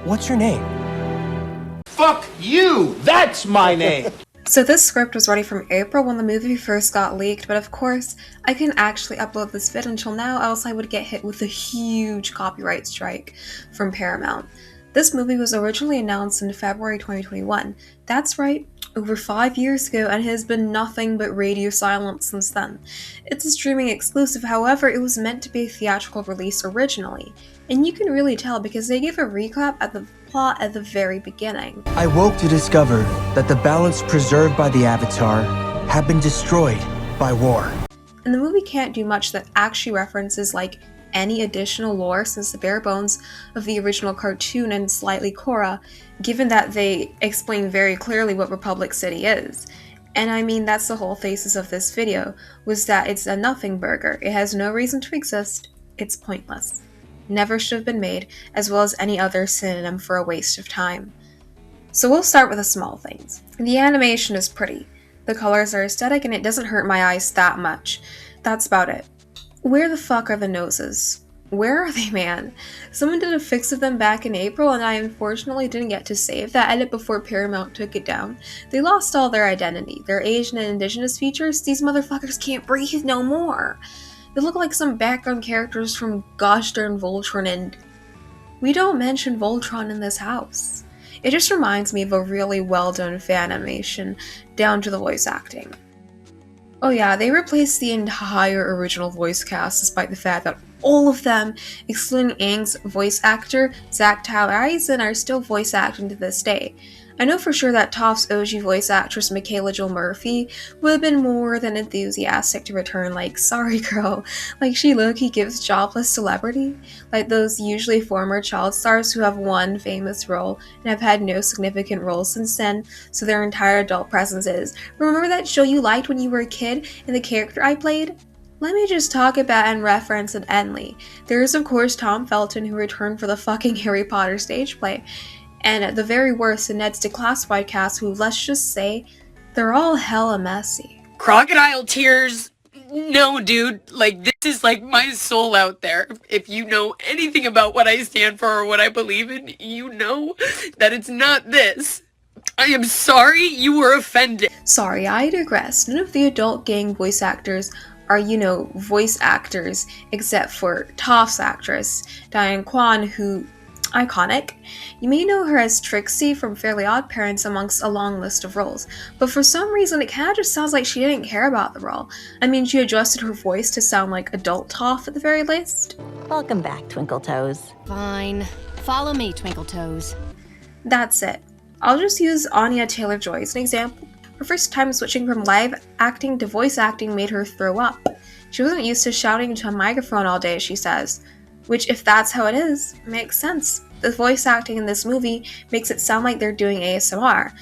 What's your name? Fuck you! That's my name! So this script was ready from April when the movie first got leaked, but of course, I couldn't actually upload this vid until now, else I would get hit with a huge copyright strike from Paramount. This movie was originally announced in February 2021. That's right, over 5 years ago, and has been nothing but radio silence since then. It's a streaming exclusive, however, it was meant to be a theatrical release originally, and you can really tell because they give a recap at the plot at the very beginning. I woke to discover that the balance preserved by the Avatar had been destroyed by war. And the movie can't do much that actually references any additional lore since the bare bones of the original cartoon and slightly Korra, given that they explain very clearly what Republic City is. And I mean, that's the whole thesis of this video, was that it's a nothing burger. It has no reason to exist, it's pointless. Never should have been made, as well as any other synonym for a waste of time. So we'll start with the small things. The animation is pretty. The colors are aesthetic and it doesn't hurt my eyes that much. That's about it. Where the fuck are the noses? Where are they, man? Someone did a fix of them back in April and I unfortunately didn't get to save that edit before Paramount took it down. They lost all their identity. Their Asian and indigenous features, these motherfuckers can't breathe no more. They look like some background characters from gosh darn Voltron, and we don't mention Voltron in this house. It just reminds me of a really well done fan animation, down to the voice acting. Oh yeah, they replaced the entire original voice cast despite the fact that all of them, excluding Aang's voice actor, Zach Tyler Eisen, are still voice acting to this day. I know for sure that Toph's OG voice actress Michaela Joel Murphy would have been more than enthusiastic to return, sorry girl, she low-key gives jobless celebrity, like those usually former child stars who have one famous role and have had no significant roles since then, so their entire adult presence is, remember that show you liked when you were a kid and the character I played? Let me just talk about and reference it endly. There is of course Tom Felton who returned for the fucking Harry Potter stage play, and at the very worst, the Ned's Declassified cast, who, let's just say, they're all hella messy. Crocodile tears? No, dude. This is my soul out there. If you know anything about what I stand for or what I believe in, you know that it's not this. I am sorry you were offended. Sorry, I digress. None of the adult gang voice actors are, voice actors, except for Toph's actress, Diane Kwan, who... iconic. You may know her as Trixie from Fairly Odd Parents amongst a long list of roles, but for some reason it kinda just sounds like she didn't care about the role. I mean, she adjusted her voice to sound like adult Toph at the very least. Welcome back, Twinkle Toes. Fine. Follow me, Twinkle Toes. That's it. I'll just use Anya Taylor-Joy as an example. Her first time switching from live acting to voice acting made her throw up. She wasn't used to shouting into a microphone all day, she says. Which, if that's how it is, makes sense. The voice acting in this movie makes it sound like they're doing ASMR.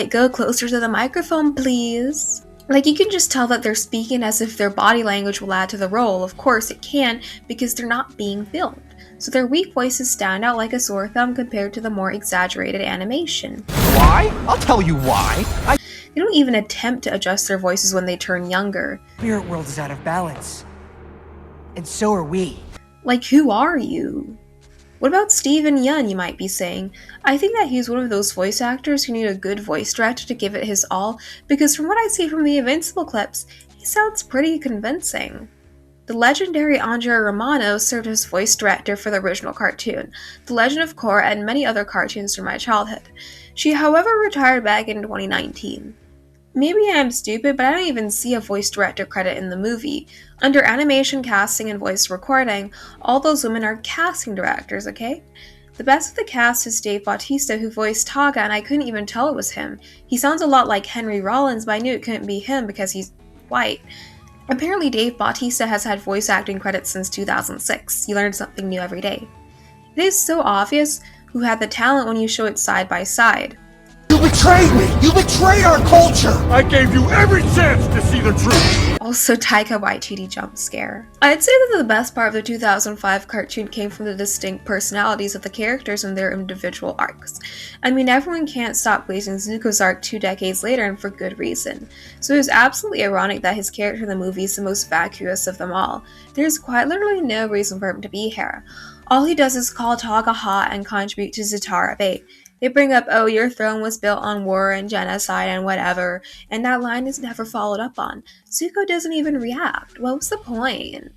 Go closer to the microphone, please. You can just tell that they're speaking as if their body language will add to the role. Of course it can, because they're not being filmed. So their weak voices stand out like a sore thumb compared to the more exaggerated animation. Why? I'll tell you why. They don't even attempt to adjust their voices when they turn younger. Spirit world is out of balance. And so are we. Who are you? What about Steven Yeun, you might be saying? I think that he's one of those voice actors who need a good voice director to give it his all, because from what I see from the Invincible clips, he sounds pretty convincing. The legendary Andrea Romano served as voice director for the original cartoon, The Legend of Korra, and many other cartoons from my childhood. She, however, retired back in 2019. Maybe I'm stupid, but I don't even see a voice director credit in the movie. Under animation, casting, and voice recording, all those women are casting directors, okay? The best of the cast is Dave Bautista, who voiced Taga, and I couldn't even tell it was him. He sounds a lot like Henry Rollins, but I knew it couldn't be him because he's white. Apparently Dave Bautista has had voice acting credits since 2006. You learn something new every day. It is so obvious who had the talent when you show it side by side. You betrayed me! You betrayed our culture! I gave you every chance to see the truth! Also Taika Waititi jump scare. I'd say that the best part of the 2005 cartoon came from the distinct personalities of the characters and their individual arcs. I mean, everyone can't stop praising Zuko's arc 2 decades later, and for good reason. So it was absolutely ironic that his character in the movie is the most vacuous of them all. There's quite literally no reason for him to be here. All he does is call Togga hot and contribute to Zatara bait. They bring up, oh, your throne was built on war and genocide and whatever, and that line is never followed up on. Zuko doesn't even react. What was the point?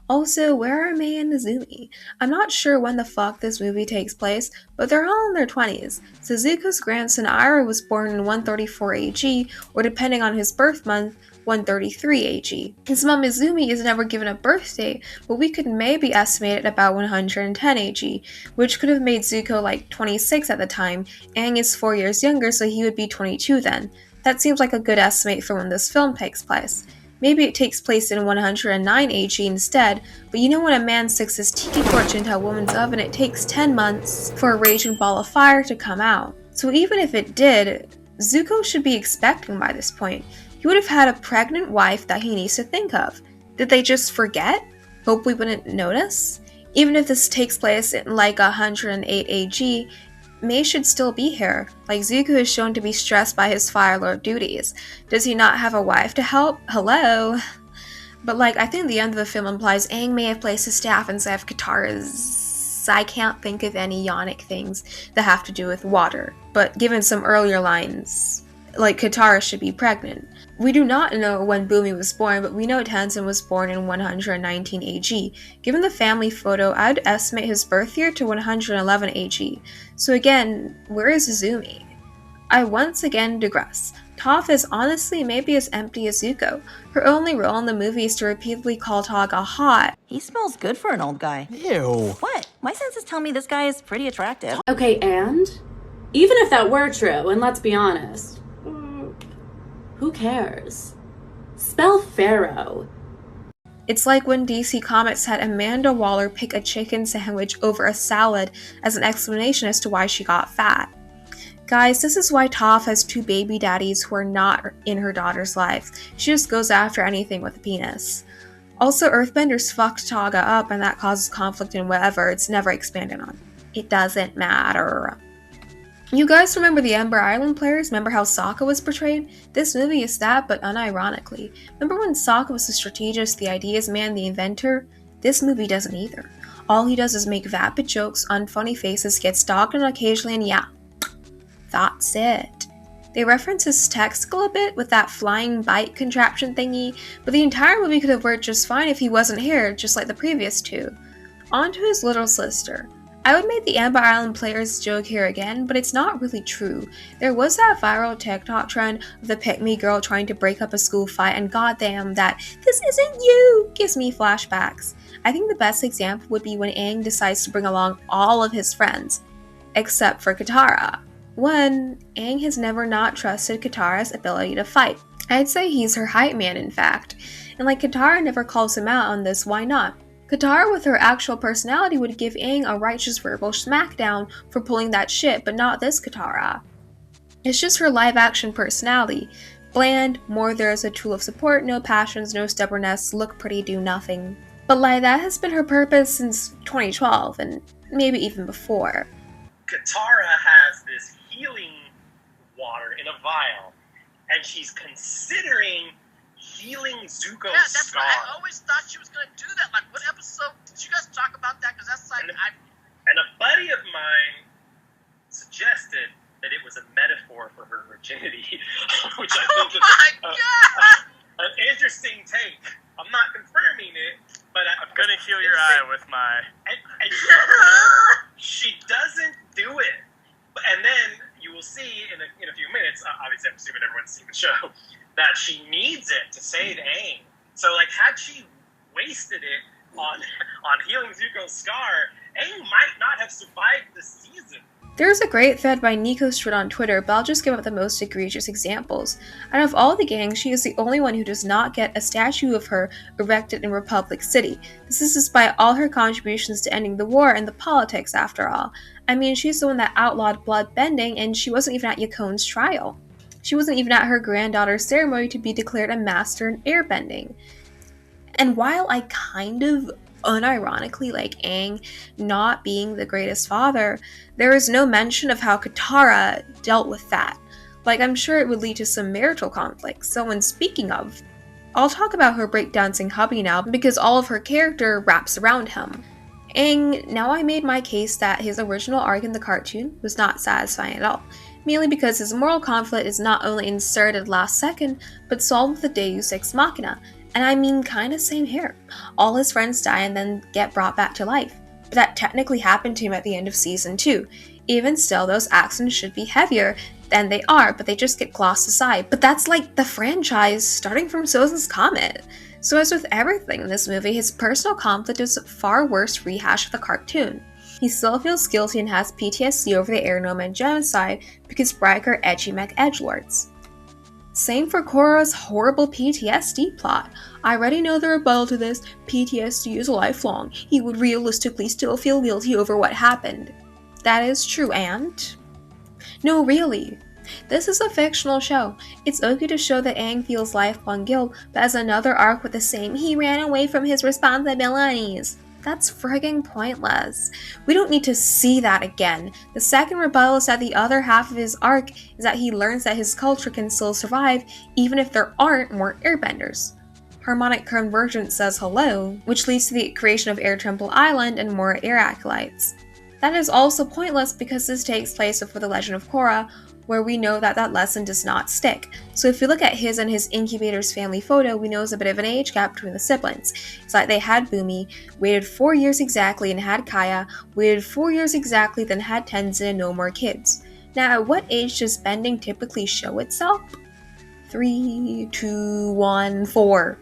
Also, where are Mei and Nezumi? I'm not sure when the fuck this movie takes place, but they're all in their 20s. So Zuko's grandson Ira was born in 134 AG, or depending on his birth month, 133 AG. His mom Izumi is never given a birth date, but we could maybe estimate it about 110 AG, which could have made Zuko like 26 at the time. Aang is 4 years younger, so he would be 22 then. That seems like a good estimate for when this film takes place. Maybe it takes place in 109 AG instead, but you know when a man sticks his tiki torch into a woman's oven, it takes 10 months for a raging ball of fire to come out. So even if it did, Zuko should be expecting by this point. He would have had a pregnant wife that he needs to think of. Did they just forget? Hope we wouldn't notice? Even if this takes place in like 108 AG, Mei should still be here. Like, Zuko is shown to be stressed by his Fire Lord duties. Does he not have a wife to help? Hello? But like, I think the end of the film implies Aang may have placed his staff inside of Katara's... I can't think of any yonic things that have to do with water. But given some earlier lines, like Katara should be pregnant. We do not know when Bumi was born, but we know Tenzin was born in 119 AG. Given the family photo, I'd estimate his birth year to 111 AG. So again, where is Izumi? I once again digress. Toph is honestly maybe as empty as Zuko. Her only role in the movie is to repeatedly call Togga hot. He smells good for an old guy. Ew. What? My senses tell me this guy is pretty attractive. Okay, and? Even if that were true, and let's be honest, who cares? Spell Pharaoh. It's like when DC Comics had Amanda Waller pick a chicken sandwich over a salad as an explanation as to why she got fat. Guys, this is why Toph has 2 baby daddies who are not in her daughter's life. She just goes after anything with a penis. Also, Earthbenders fucked Togga up and that causes conflict in whatever, it's never expanded on. It doesn't matter. You guys remember the Ember Island players? Remember how Sokka was portrayed? This movie is that, but unironically. Remember when Sokka was the strategist, the ideas man, the inventor? This movie doesn't either. All he does is make vapid jokes, unfunny faces, get stalked on occasionally, and yeah, that's it. They reference his testicle a bit with that flying bite contraption thingy, but the entire movie could have worked just fine if he wasn't here, just like the previous 2. On to his little sister. I would make the Amber Island players joke here again, but it's not really true. There was that viral TikTok trend of the pick-me girl trying to break up a school fight, and goddamn that "this isn't you" gives me flashbacks. I think the best example would be when Aang decides to bring along all of his friends, except for Katara. 1. Aang has never not trusted Katara's ability to fight. I'd say he's her hype man, in fact. And like Katara never calls him out on this, why not? Katara with her actual personality would give Aang a righteous verbal smackdown for pulling that shit, but not this Katara. It's just her live-action personality. Bland, more there as a tool of support, no passions, no stubbornness, look pretty, do nothing. But like, that has been her purpose since 2012, and maybe even before. Katara has this healing water in a vial, and she's considering healing Zuko's yeah, that's scar. Right. I always thought she was gonna do that. Like, what episode did you guys talk about that? Because that's like, and a buddy of mine suggested that it was a metaphor for her virginity, which I think is an interesting take. I'm not confirming it, but I'm gonna heal your eye with my. And she doesn't do it, and then you will see in a few minutes. Obviously, I'm assuming everyone's seen the show. That she needs it to save Aang. So, like, had she wasted it on healing Zuko's scar, Aang might not have survived the season. There's a great thread by Nico Strid on Twitter, but I'll just give up the most egregious examples. Out of all the gangs, she is the only one who does not get a statue of her erected in Republic City. This is despite all her contributions to ending the war and the politics, after all. I mean, she's the one that outlawed blood bending, and she wasn't even at Yakon's trial. She wasn't even at her granddaughter's ceremony to be declared a master in airbending. And while I kind of unironically like Aang not being the greatest father, there is no mention of how Katara dealt with that. Like, I'm sure it would lead to some marital conflicts. So when speaking of, I'll talk about her breakdancing hubby now because all of her character wraps around him. Aang, now I made my case that his original arc in the cartoon was not satisfying at all, mainly because his moral conflict is not only inserted last second, but solved with a Deus Ex Machina, and I mean kinda same here. All his friends die and then get brought back to life, but that technically happened to him at the end of Season 2. Even still, those actions should be heavier than they are, but they just get glossed aside. But that's like the franchise, starting from Sozin's Comet. So as with everything in this movie, his personal conflict is a far worse rehash of the cartoon. He still feels guilty and has PTSD over the Air Nomad genocide because Riker edgy mech edgelords. Same for Korra's horrible PTSD plot. I already know the rebuttal to this. PTSD is lifelong. He would realistically still feel guilty over what happened. That is true, and... No, really. This is a fictional show. It's okay to show that Aang feels lifelong guilt, but as another arc with the same "he ran away from his responsibilities." That's frigging pointless. We don't need to see that again. The second rebuttal is that the other half of his arc is that he learns that his culture can still survive even if there aren't more airbenders. Harmonic convergence says hello, which leads to the creation of Air Temple Island and more air acolytes. That is also pointless because this takes place before the Legend of Korra, where we know that that lesson does not stick. So if you look at his and his incubator's family photo, we know there's a bit of an age gap between the siblings. It's like they had Bumi, waited 4 years exactly and had Kaya, waited 4 years exactly then had Tenzin and no more kids. Now at what age does bending typically show itself? 3, 2, 1, 4.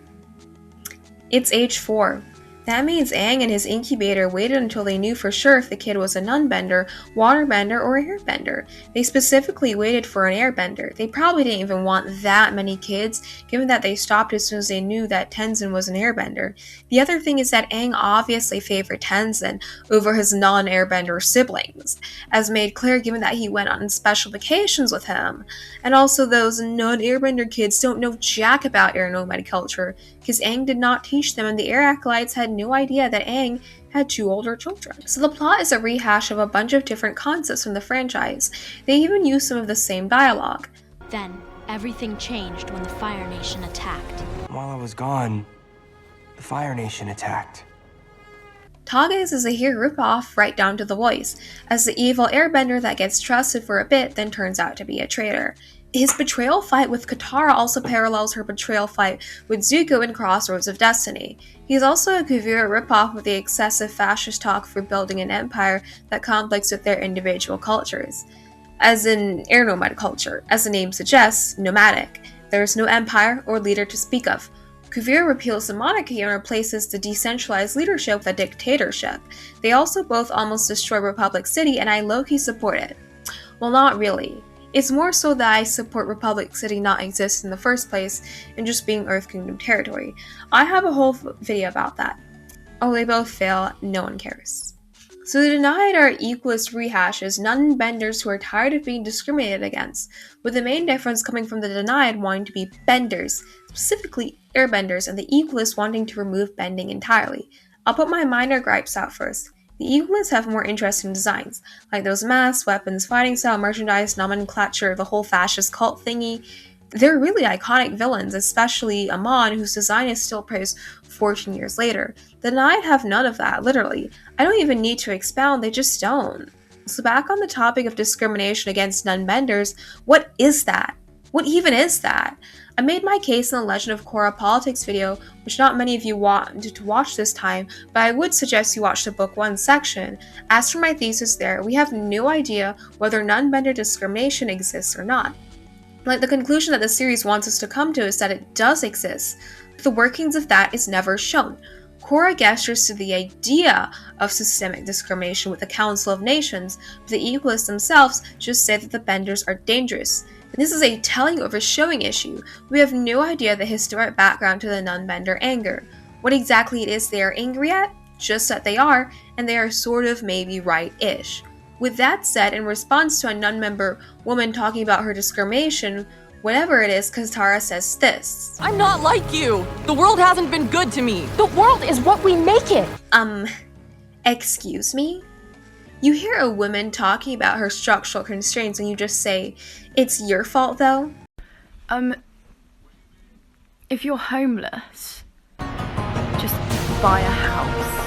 It's age 4. That means Aang and his incubator waited until they knew for sure if the kid was a nun-bender, water-bender, or airbender. They specifically waited for an airbender. They probably didn't even want that many kids, given that they stopped as soon as they knew that Tenzin was an airbender. The other thing is that Aang obviously favored Tenzin over his non-airbender siblings, as made clear given that he went on special vacations with him. And also those non-airbender kids don't know jack about air nomad culture, because Aang did not teach them and the air acolytes had no idea that Aang had 2 older children. So the plot is a rehash of a bunch of different concepts from the franchise. They even use some of the same dialogue. Then, everything changed when the Fire Nation attacked. While I was gone, the Fire Nation attacked. Taga's is a here ripoff right down to the voice, as the evil airbender that gets trusted for a bit then turns out to be a traitor. His betrayal fight with Katara also parallels her betrayal fight with Zuko in Crossroads of Destiny. He's also a Kuvira ripoff with the excessive fascist talk for building an empire that conflicts with their individual cultures. As in air nomad culture, as the name suggests, nomadic. There is no empire or leader to speak of. Kuvira repeals the monarchy and replaces the decentralized leadership with a dictatorship. They also both almost destroy Republic City, and I low-key support it. Well, not really. It's more so that I support Republic City not exist in the first place and just being Earth Kingdom territory. I have a whole video about that. Oh, they both fail, no one cares. So the Denied are equalist rehashes, nun-benders who are tired of being discriminated against, with the main difference coming from the Denied wanting to be benders, specifically airbenders, and the equalists wanting to remove bending entirely. I'll put my minor gripes out first. The equalists have more interesting designs, like those masks, weapons, fighting style, merchandise, nomenclature, the whole fascist cult thingy. They're really iconic villains, especially Amon, whose design is still praised 14 years later. The Denied have none of that, literally. I don't even need to expound, they just don't. So back on the topic of discrimination against nun-benders, what is that? What even is that? I made my case in the Legend of Korra Politics video, which not many of you wanted to watch this time, but I would suggest you watch the Book 1 section. As for my thesis there, we have no idea whether nun-bender discrimination exists or not. Like the conclusion that the series wants us to come to is that it does exist, but the workings of that is never shown. Korra gestures to the idea of systemic discrimination with the Council of Nations, but the equalists themselves just say that the benders are dangerous. This is a telling over showing issue. We have no idea the historic background to the nun-bender anger. What exactly it is they are angry at? Just that they are, and they are sort of maybe right-ish. With that said, in response to a nun-member woman talking about her discrimination, whatever it is, Katara says this. I'm not like you! The world hasn't been good to me! The world is what we make it! Excuse me? You hear a woman talking about her structural constraints and you just say, it's your fault though? If you're homeless, just buy a house.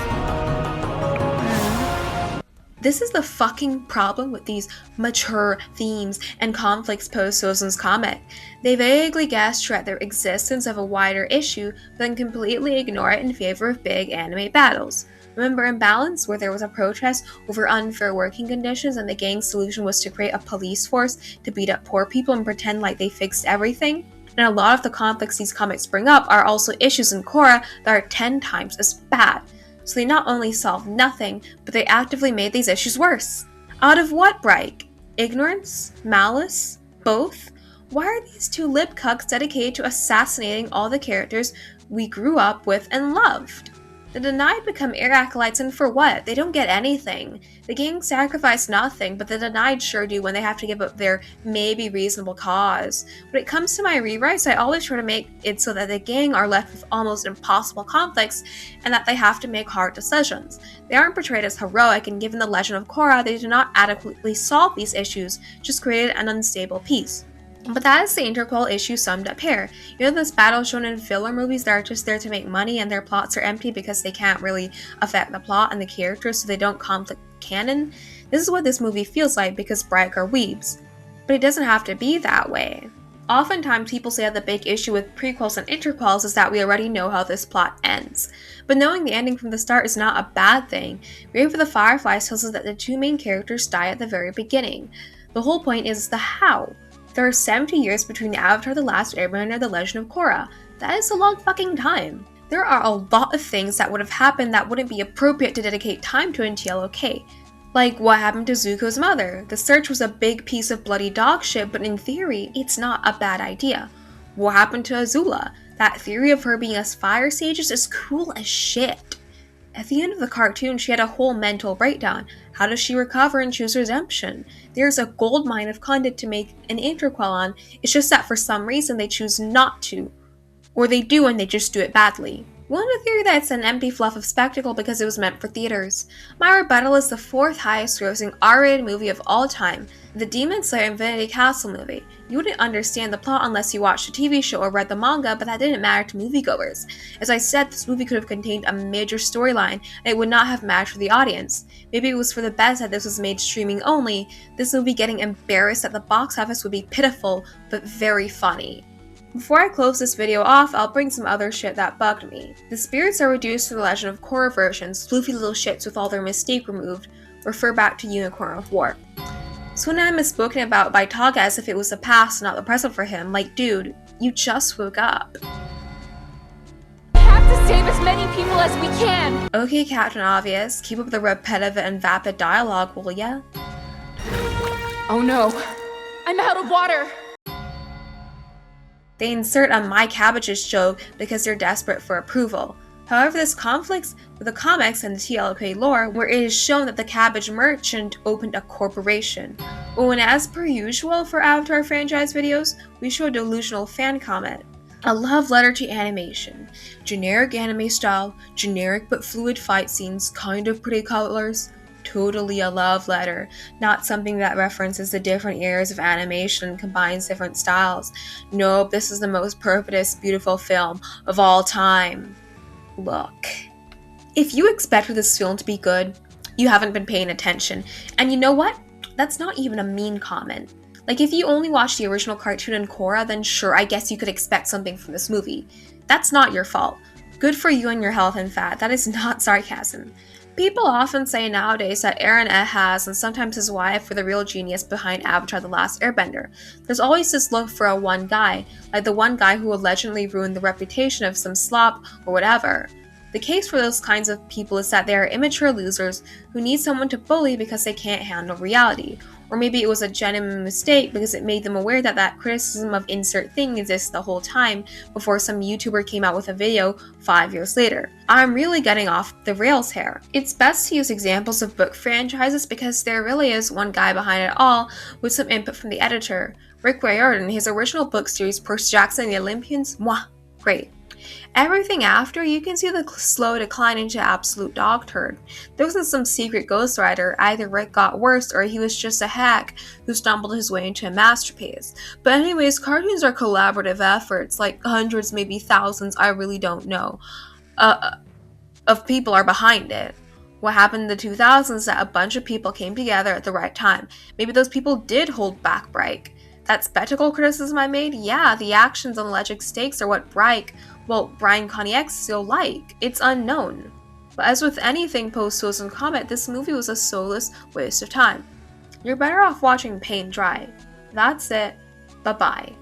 This is the fucking problem with these mature themes and conflicts post Sozin's comic. They vaguely gesture at the existence of a wider issue, but then completely ignore it in favor of big anime battles. Remember Imbalance, where there was a protest over unfair working conditions and the gang's solution was to create a police force to beat up poor people and pretend like they fixed everything? And a lot of the conflicts these comics bring up are also issues in Korra that are 10 times as bad. So they not only solved nothing, but they actively made these issues worse. Out of what, Bright? Ignorance? Malice? Both? Why are these two lip cucks dedicated to assassinating all the characters we grew up with and loved? The Denied become air acolytes, and for what? They don't get anything. The gang sacrificed nothing, but the Denied sure do when they have to give up their maybe reasonable cause. When it comes to my rewrites, I always try to make it so that the gang are left with almost impossible conflicts and that they have to make hard decisions. They aren't portrayed as heroic, and given the legend of Korra, they do not adequately solve these issues, just created an unstable piece. But that is the interquel issue summed up here. You know those battle shonen filler movies that are just there to make money and their plots are empty because they can't really affect the plot and the characters so they don't conflict canon? This is what this movie feels like because Bright are weebs. But it doesn't have to be that way. Oftentimes people say that the big issue with prequels and interquels is that we already know how this plot ends. But knowing the ending from the start is not a bad thing. Grave for the Fireflies tells us that the two main characters die at the very beginning. The whole point is the how. There are 70 years between Avatar: The Last Airbender and The Legend of Korra. That is a long fucking time. There are a lot of things that would have happened that wouldn't be appropriate to dedicate time to in TLOK. Like what happened to Zuko's mother. The search was a big piece of bloody dog shit, but in theory, it's not a bad idea. What happened to Azula? That theory of her being a fire sage is cool as shit. At the end of the cartoon, she had a whole mental breakdown. How does she recover and choose redemption? There's a goldmine of content to make an interquel on, it's just that for some reason they choose not to. Or they do and they just do it badly. One would theory that it's an empty fluff of spectacle because it was meant for theaters. My rebuttal is the 4th highest grossing R-rated movie of all time, the Demon Slayer Infinity Castle movie. You wouldn't understand the plot unless you watched the TV show or read the manga, but that didn't matter to moviegoers. As I said, this movie could have contained a major storyline, and it would not have mattered for the audience. Maybe it was for the best that this was made streaming only. This movie getting embarrassed at the box office would be pitiful, but very funny. Before I close this video off, I'll bring some other shit that bugged me. The spirits are reduced to the Legend of Korra versions, floofy little shits with all their mystique removed, refer back to Unicorn of War. Sunan is spoken about by Taga as if it was the past, not the present for him. Like, dude, you just woke up. We have to save as many people as we can! Okay, Captain Obvious, keep up the repetitive and vapid dialogue, will ya? Oh no, I'm out of water! They insert a My Cabbages joke because they're desperate for approval. However, this conflicts with the comics and the TLOK lore, where it is shown that the cabbage merchant opened a corporation. But when, as per usual for Avatar franchise videos, we show a delusional fan comment. A love letter to animation. Generic anime style, generic but fluid fight scenes, kind of pretty colors. Totally a love letter, not something that references the different eras of animation and combines different styles. Nope, this is the most perfect, beautiful film of all time. Look, if you expect for this film to be good, you haven't been paying attention. And you know what? That's not even a mean comment. Like, if you only watched the original cartoon and Korra, then sure, I guess you could expect something from this movie. That's not your fault. Good for you and your health and fat. That is not sarcasm. People often say nowadays that Aaron Ehaz and sometimes his wife were the real genius behind Avatar: The Last Airbender. There's always this look for a one guy, like the one guy who allegedly ruined the reputation of some slop or whatever. The case for those kinds of people is that they are immature losers who need someone to bully because they can't handle reality. Or maybe it was a genuine mistake because it made them aware that that criticism of insert thing exists the whole time before some YouTuber came out with a video 5 years later. I'm really getting off the rails here. It's best to use examples of book franchises because there really is one guy behind it all with some input from the editor. Rick Riordan, his original book series Percy Jackson and the Olympians, mwah, great. Everything after, you can see the slow decline into absolute dog turd. There wasn't some secret ghostwriter, either Rick got worse or he was just a hack who stumbled his way into a masterpiece. But anyways, cartoons are collaborative efforts, like hundreds, maybe thousands, I really don't know, of people are behind it. What happened in the 2000s is that a bunch of people came together at the right time. Maybe those people did hold back Bright. That spectacle criticism I made? Yeah, the actions and alleged stakes are what Brian Konieck's still like. It's unknown. But as with anything post-Chosen Comet, this movie was a soulless waste of time. You're better off watching paint dry. That's it. Bye-bye.